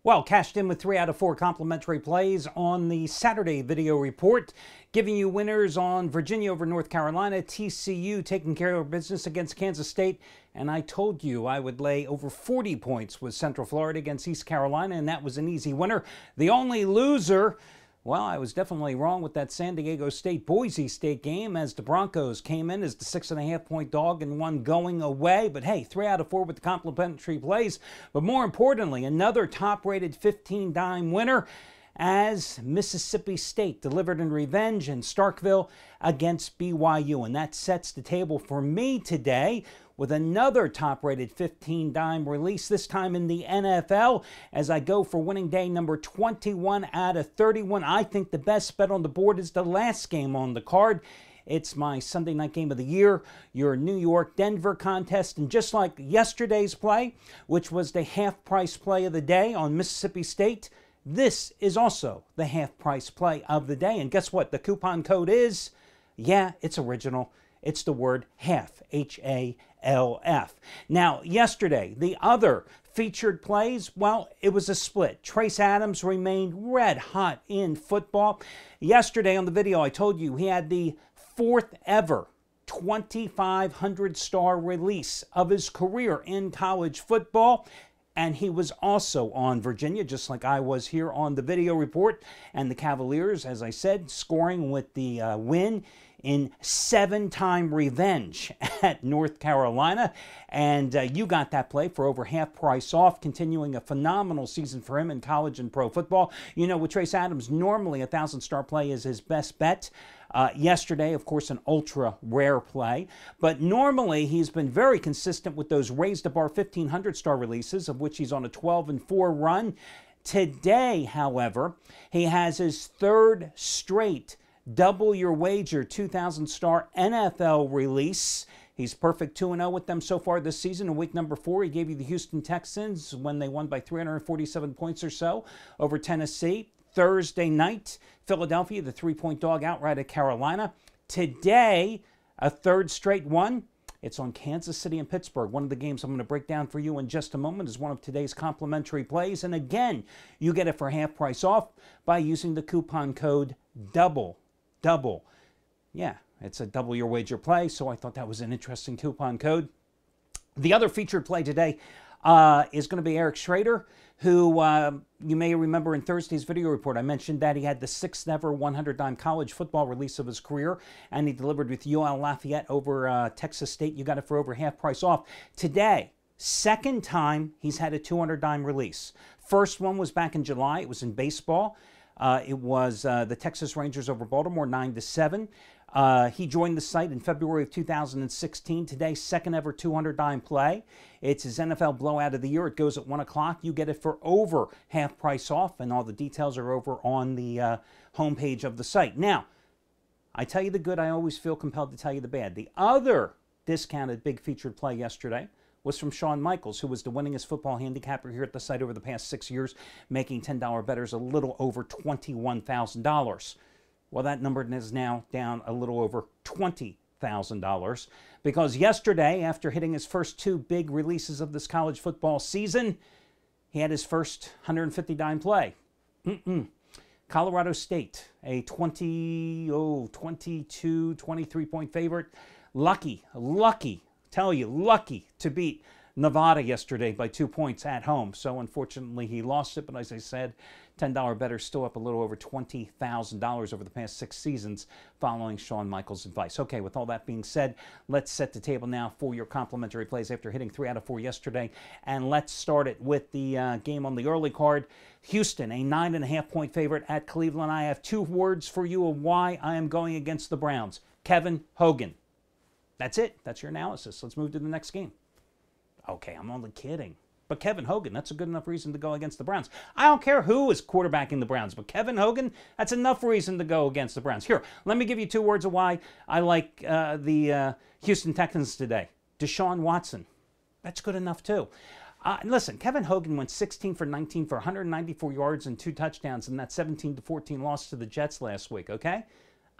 Well, cashed in with 3 out of 4 complimentary plays on the Saturday video report, giving you winners on Virginia over North Carolina, TCU taking care of business against Kansas State, and I told you I would lay over 40 points with Central Florida against East Carolina, and that was an easy winner. The only loser, well, I was definitely wrong with that San Diego State-Boise State game as the Broncos came in as the 6.5-point dog and won going away. But hey, 3 out of 4 with the complimentary plays. But more importantly, another top-rated 15-dime winner as Mississippi State delivered in revenge in Starkville against BYU. And that sets the table for me today with another top-rated 15-dime release, this time in the NFL, as I go for winning day number 21 out of 31. I think the best bet on the board is the last game on the card. It's my Sunday night game of the year, your New York-Denver contest. And just like yesterday's play, which was the half-price play of the day on Mississippi State, this is also the half-price play of the day. And guess what? The coupon code is, yeah, it's original. It's the word half, H-A-L-F. Now, yesterday, the other featured plays, well, it was a split. Trace Adams remained red hot in football. Yesterday on the video, I told you he had the 4th ever 2,500-star release of his career in college football. And he was also on Virginia, just like I was here on the video report. And the Cavaliers, as I said, scoring with the win in 7-time revenge at North Carolina. And you got that play for over half price off, continuing a phenomenal season for him in college and pro football. You know, with Trace Adams, normally a 1,000-star play is his best bet. Yesterday, of course, an ultra-rare play. But normally, he's been very consistent with those raise-the-bar 1,500-star releases, of which he's on a 12-4 run. Today, however, he has his 3rd straight double your wager 2,000-star NFL release. He's perfect 2-0 with them so far this season. In week number 4, he gave you the Houston Texans when they won by 347 points or so over Tennessee. Thursday night, Philadelphia, the 3-point dog outright at Carolina. Today, a 3rd straight one. It's on Kansas City and Pittsburgh. One of the games I'm going to break down for you in just a moment is one of today's complimentary plays. And again, you get it for half price off by using the coupon code DOUBLE. Yeah, it's a double your wager play, so I thought that was an interesting coupon code. The other featured play today is going to be Eric Schrader, who you may remember in Thursday's video report, I mentioned that he had the 6th ever 100-dime college football release of his career, and he delivered with UL Lafayette over Texas State. You got it for over half price off. Today, 2nd time he's had a 200-dime release. First one was back in July. It was in baseball. It was the Texas Rangers over Baltimore, 9-7. He joined the site in February of 2016. Today, 2nd ever 200-dime play. It's his NFL blowout of the year. It goes at 1 o'clock. You get it for over half price off, and all the details are over on the homepage of the site. Now, I tell you the good, I always feel compelled to tell you the bad. The other discounted big featured play yesterday was from Shawn Michaels, who was the winningest football handicapper here at the site over the past 6 years, making $10 bettors a little over $21,000. Well, that number is now down a little over $20,000 because yesterday, after hitting his first 2 big releases of this college football season, he had his first 150-dime play. Colorado State, a 22, 23-point favorite. Lucky to beat Nevada yesterday by 2 points at home. So unfortunately he lost it, but as I said, $10 better still up a little over $20,000 over the past 6 seasons following Shawn Michaels' advice. Okay, with all that being said, let's set the table now for your complimentary plays after hitting 3 out of 4 yesterday. And let's start it with the game on the early card. Houston, a 9.5-point favorite at Cleveland. I have 2 words for you of why I am going against the Browns. Kevin Hogan. That's it. That's your analysis. Let's move to the next game. Okay, I'm only kidding. But Kevin Hogan, that's a good enough reason to go against the Browns. I don't care who is quarterbacking the Browns, but Kevin Hogan, that's enough reason to go against the Browns. Here, let me give you 2 words of why I like the Houston Texans today. Deshaun Watson. That's good enough, too. Listen, Kevin Hogan went 16 for 19 for 194 yards and 2 touchdowns in that 17-14 loss to the Jets last week, okay?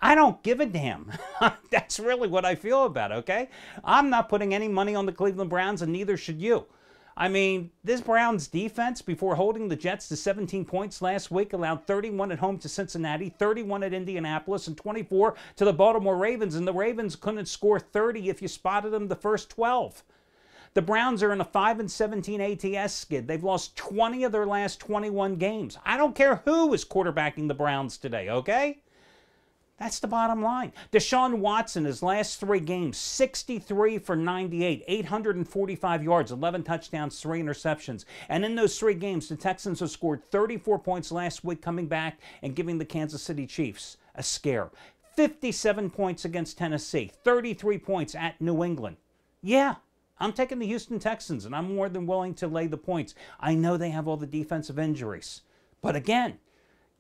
I don't give a damn. That's really what I feel about it, okay? I'm not putting any money on the Cleveland Browns, and neither should you. I mean, this Browns defense, before holding the Jets to 17 points last week, allowed 31 at home to Cincinnati, 31 at Indianapolis, and 24 to the Baltimore Ravens. And the Ravens couldn't score 30 if you spotted them the first 12. The Browns are in a 5-17 ATS skid. They've lost 20 of their last 21 games. I don't care who is quarterbacking the Browns today, okay? That's the bottom line. Deshaun Watson, his last 3 games, 63 for 98, 845 yards, 11 touchdowns, 3 interceptions. And in those 3 games, the Texans have scored 34 points last week, coming back and giving the Kansas City Chiefs a scare. 57 points against Tennessee, 33 points at New England. Yeah, I'm taking the Houston Texans, and I'm more than willing to lay the points. I know they have all the defensive injuries. But again,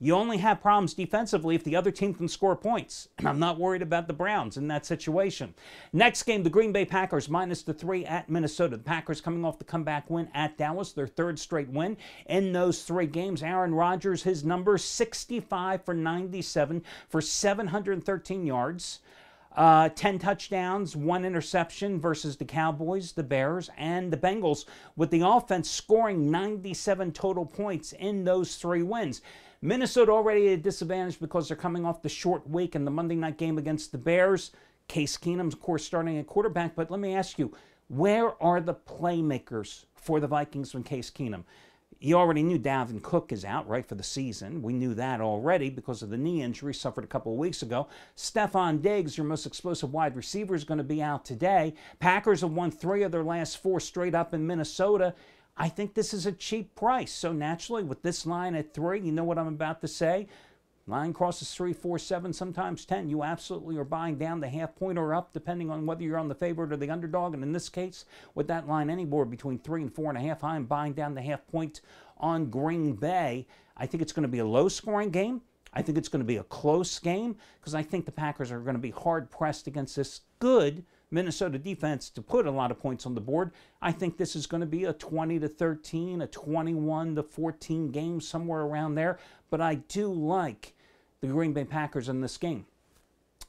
you only have problems defensively if the other team can score points. And I'm not worried about the Browns in that situation. Next game, the Green Bay Packers -3 at Minnesota. The Packers coming off the comeback win at Dallas, their 3rd straight win. In those 3 games, Aaron Rodgers, his numbers, 65 for 97 for 713 yards. 10 touchdowns, 1 interception versus the Cowboys, the Bears, and the Bengals, with the offense scoring 97 total points in those 3 wins. Minnesota already at a disadvantage because they're coming off the short week in the Monday night game against the Bears. Case Keenum's, of course, starting at quarterback. But let me ask you, where are the playmakers for the Vikings from Case Keenum? You already knew Dalvin Cook is out, right, for the season. We knew that already because of the knee injury suffered a couple of weeks ago. Stephon Diggs, your most explosive wide receiver, is going to be out today. Packers have won 3 of their last 4 straight up in Minnesota. I think this is a cheap price. So naturally, with this line at 3, you know what I'm about to say. Line crosses 3, 4, 7, sometimes 10. You absolutely are buying down the half point or up, depending on whether you're on the favorite or the underdog. And in this case, with that line anywhere between 3 and 4.5, I'm buying down the half point on Green Bay. I think it's going to be a low-scoring game. I think it's going to be a close game because I think the Packers are going to be hard-pressed against this good Minnesota defense to put a lot of points on the board. I think this is going to be a 20-13, a 21-14 game, somewhere around there. But I do like the Green Bay Packers in this game.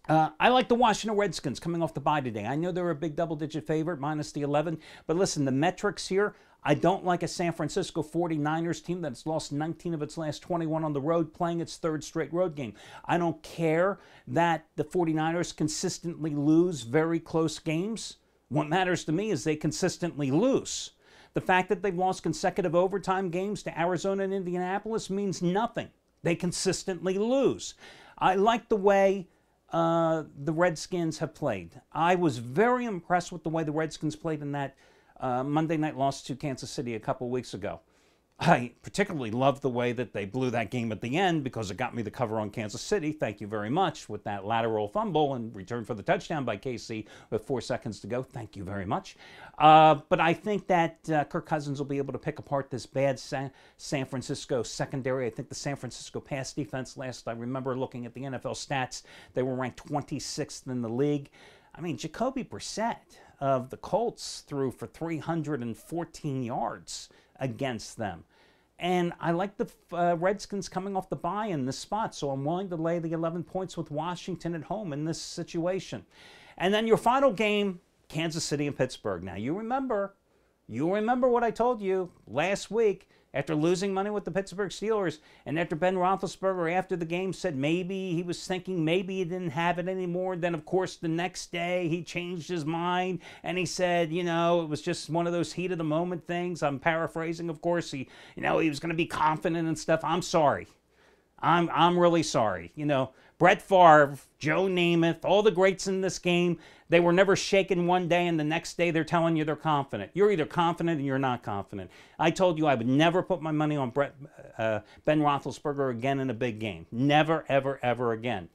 I like the Washington Redskins coming off the bye today. I know they're a big double-digit favorite, -11. But listen, the metrics here, I don't like a San Francisco 49ers team that's lost 19 of its last 21 on the road, playing its 3rd straight road game. I don't care that the 49ers consistently lose very close games. What matters to me is they consistently lose. The fact that they've lost consecutive overtime games to Arizona and Indianapolis means nothing. They consistently lose. I like the way the Redskins have played. I was very impressed with the way the Redskins played in that Monday night loss to Kansas City a couple weeks ago. I particularly loved the way that they blew that game at the end because it got me the cover on Kansas City. Thank you very much with that lateral fumble and return for the touchdown by KC with 4 seconds to go. Thank you very much. But I think that Kirk Cousins will be able to pick apart this bad San Francisco secondary. I think the San Francisco pass defense, last I remember looking at the NFL stats, they were ranked 26th in the league. I mean, Jacoby Brissett of the Colts threw for 314 yards against them. And I like the Redskins coming off the bye in this spot, so I'm willing to lay the 11 points with Washington at home in this situation. And then your final game, Kansas City and Pittsburgh. Now, you remember what I told you last week after losing money with the Pittsburgh Steelers, and after Ben Roethlisberger after the game said maybe he was thinking maybe he didn't have it anymore. Then, of course, the next day he changed his mind and he said, you know, it was just one of those heat of the moment things. I'm paraphrasing, of course. He was going to be confident and stuff. I'm sorry. I'm really sorry. You know, Brett Favre, Joe Namath, all the greats in this game, they were never shaken one day and the next day they're telling you they're confident. You're either confident or you're not confident. I told you I would never put my money on Ben Roethlisberger again in a big game. Never, ever, ever again.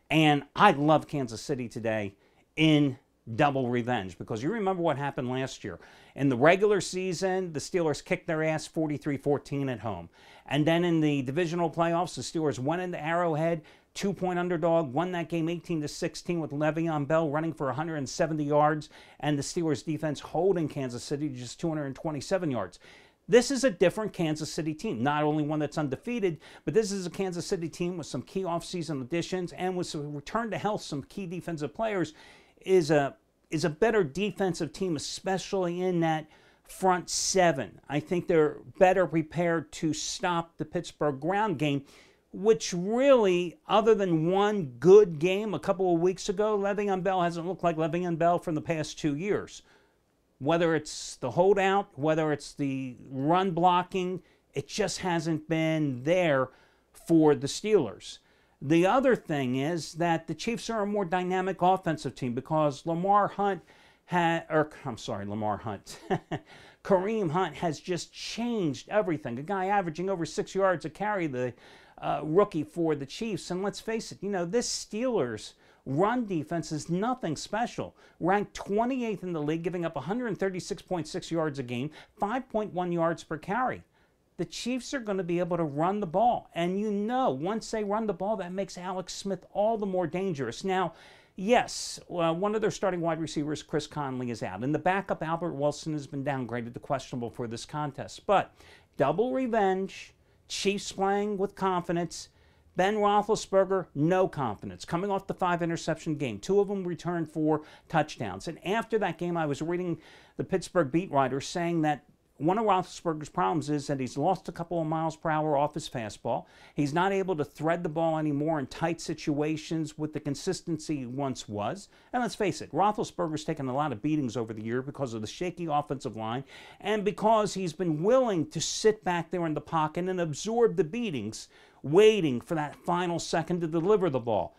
And I love Kansas City today in double revenge because you remember what happened last year. In the regular season, the Steelers kicked their ass 43-14 at home. And then in the divisional playoffs, the Steelers went into Arrowhead, 2-point underdog, won that game 18-16 with Le'Veon Bell running for 170 yards and the Steelers defense holding Kansas City to just 227 yards. This is a different Kansas City team, not only one that's undefeated, but this is a Kansas City team with some key offseason additions and with some return to health, some key defensive players, is a better defensive team, especially in that front seven. I think they're better prepared to stop the Pittsburgh ground game, which really, other than one good game a couple of weeks ago, Le'Veon Bell hasn't looked like Le'Veon Bell from the past 2 years. Whether it's the holdout, whether it's the run blocking, it just hasn't been there for the Steelers. The other thing is that the Chiefs are a more dynamic offensive team because Kareem Hunt has just changed everything. A guy averaging over 6 yards a carry, the rookie for the Chiefs. And let's face it, this Steelers run defense is nothing special. Ranked 28th in the league, giving up 136.6 yards a game, 5.1 yards per carry. The Chiefs are going to be able to run the ball. And once they run the ball, that makes Alex Smith all the more dangerous. Now, yes, one of their starting wide receivers, Chris Conley, is out. And the backup, Albert Wilson, has been downgraded to questionable for this contest. But double revenge, Chiefs playing with confidence. Ben Roethlisberger, no confidence. Coming off the 5-interception game. 2 of them returned for touchdowns. And after that game, I was reading the Pittsburgh beat writer saying that one of Roethlisberger's problems is that he's lost a couple of miles per hour off his fastball. He's not able to thread the ball anymore in tight situations with the consistency he once was. And let's face it, Roethlisberger's taken a lot of beatings over the year because of the shaky offensive line and because he's been willing to sit back there in the pocket and absorb the beatings, waiting for that final second to deliver the ball.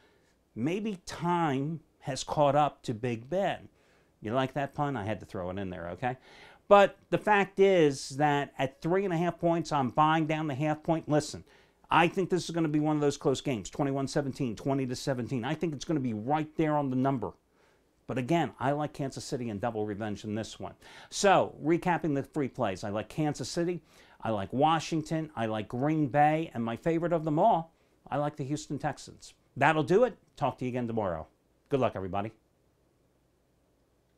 Maybe time has caught up to Big Ben. You like that pun? I had to throw it in there, okay? But the fact is that at 3.5 points, I'm buying down the half point. Listen, I think this is going to be one of those close games, 21-17, 20-17. I think it's going to be right there on the number. But again, I like Kansas City and double revenge in this one. So, recapping the free plays, I like Kansas City, I like Washington, I like Green Bay, and my favorite of them all, I like the Houston Texans. That'll do it. Talk to you again tomorrow. Good luck, everybody.